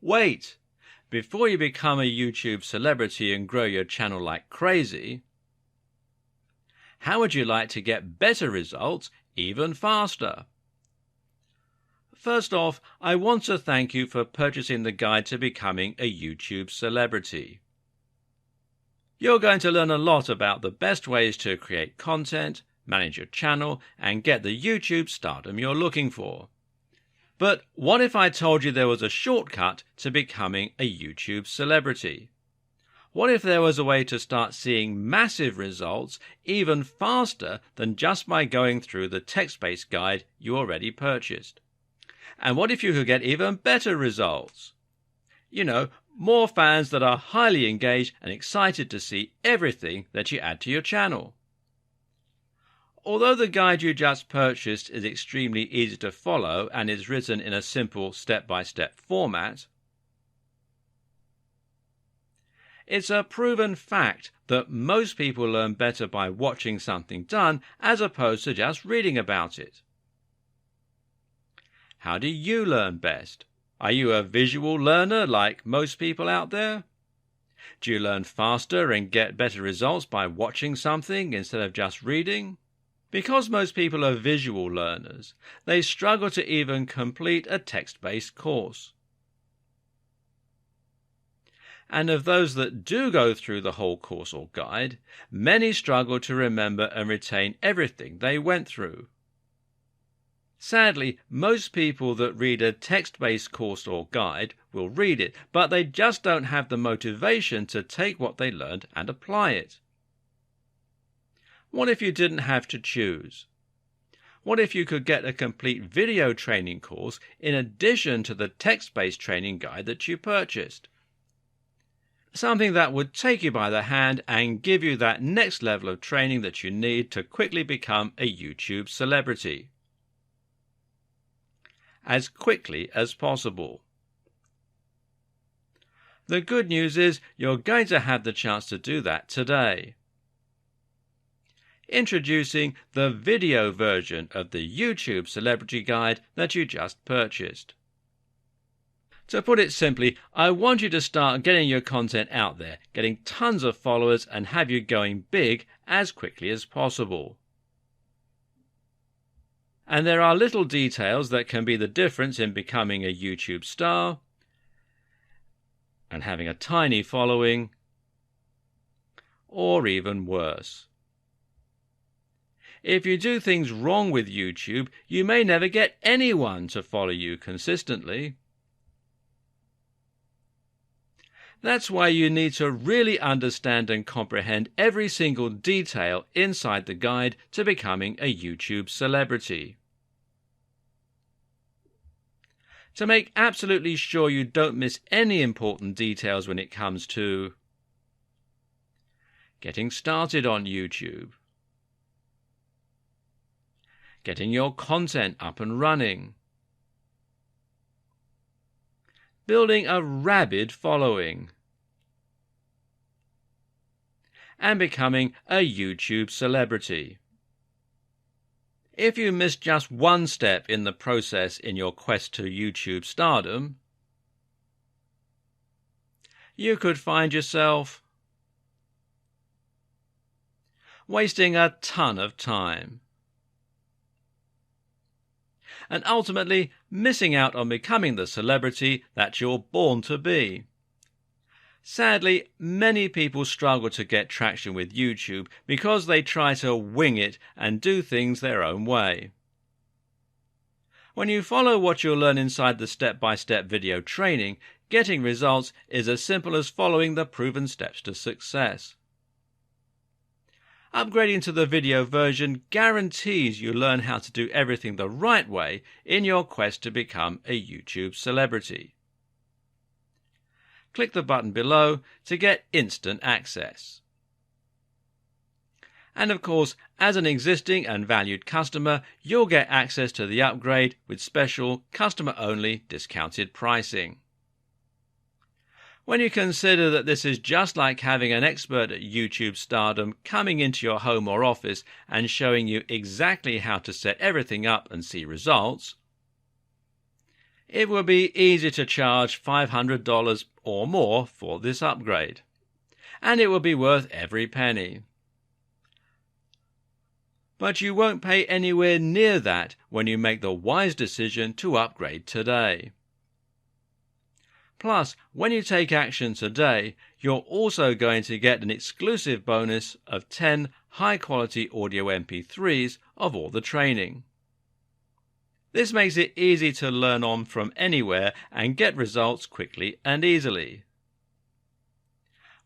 Wait! Before you become a YouTube celebrity and grow your channel like crazy, how would you like to get better results even faster? First off, I want to thank you for purchasing the guide to becoming a YouTube celebrity. You're going to learn a lot about the best ways to create content, manage your channel, and get the YouTube stardom you're looking for. But what if I told you there was a shortcut to becoming a YouTube celebrity? What if there was a way to start seeing massive results even faster than just by going through the text-based guide you already purchased? And what if you could get even better results? You know, more fans that are highly engaged and excited to see everything that you add to your channel. Although the guide you just purchased is extremely easy to follow and is written in a simple step-by-step format, it's a proven fact that most people learn better by watching something done as opposed to just reading about it. How do you learn best? Are you a visual learner like most people out there? Do you learn faster and get better results by watching something instead of just reading? Because most people are visual learners, they struggle to even complete a text-based course. And of those that do go through the whole course or guide, many struggle to remember and retain everything they went through. Sadly, most people that read a text-based course or guide will read it, but they just don't have the motivation to take what they learned and apply it. What if you didn't have to choose? What if you could get a complete video training course in addition to the text-based training guide that you purchased? Something that would take you by the hand and give you that next level of training that you need to quickly become a YouTube celebrity. As quickly as possible. The good news is you're going to have the chance to do that today. Introducing the video version of the YouTube Celebrity Guide that you just purchased. To put it simply, I want you to start getting your content out there, getting tons of followers, and have you going big as quickly as possible. And there are little details that can be the difference in becoming a YouTube star and having a tiny following, or even worse. If you do things wrong with YouTube, you may never get anyone to follow you consistently. That's why you need to really understand and comprehend every single detail inside the guide to becoming a YouTube celebrity. To make absolutely sure you don't miss any important details when it comes to getting started on YouTube, getting your content up and running, building a rabid following, and becoming a YouTube celebrity. If you miss just one step in the process in your quest to YouTube stardom, you could find yourself wasting a ton of time and ultimately missing out on becoming the celebrity that you're born to be. Sadly, many people struggle to get traction with YouTube because they try to wing it and do things their own way. When you follow what you'll learn inside the step-by-step video training, getting results is as simple as following the proven steps to success. Upgrading to the video version guarantees you learn how to do everything the right way in your quest to become a YouTube celebrity. Click the button below to get instant access. And of course, as an existing and valued customer, you'll get access to the upgrade with special customer-only discounted pricing. When you consider that this is just like having an expert at YouTube stardom coming into your home or office and showing you exactly how to set everything up and see results, it would be easy to charge $500 or more for this upgrade, and it will be worth every penny. But you won't pay anywhere near that when you make the wise decision to upgrade today. Plus, when you take action today, you're also going to get an exclusive bonus of 10 high-quality audio MP3s of all the training. This makes it easy to learn on from anywhere and get results quickly and easily.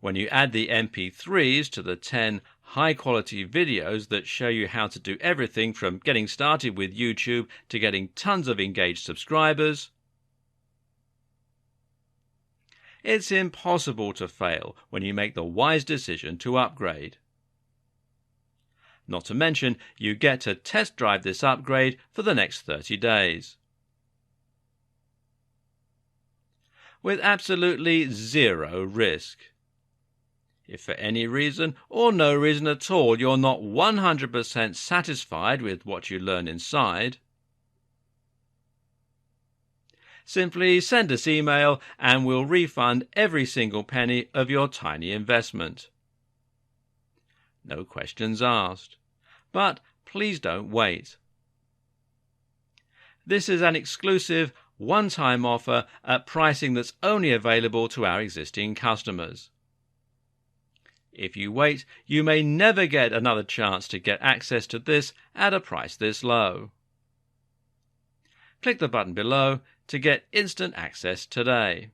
When you add the MP3s to the 10 high-quality videos that show you how to do everything from getting started with YouTube to getting tons of engaged subscribers, it's impossible to fail when you make the wise decision to upgrade. Not to mention, you get to test drive this upgrade for the next 30 days. With absolutely zero risk. If for any reason or no reason at all you're not 100% satisfied with what you learn inside, simply send us email and we'll refund every single penny of your tiny investment. No questions asked. But please don't wait. This is an exclusive one-time offer at pricing that's only available to our existing customers. If you wait, you may never get another chance to get access to this at a price this low. Click the button below to get instant access today.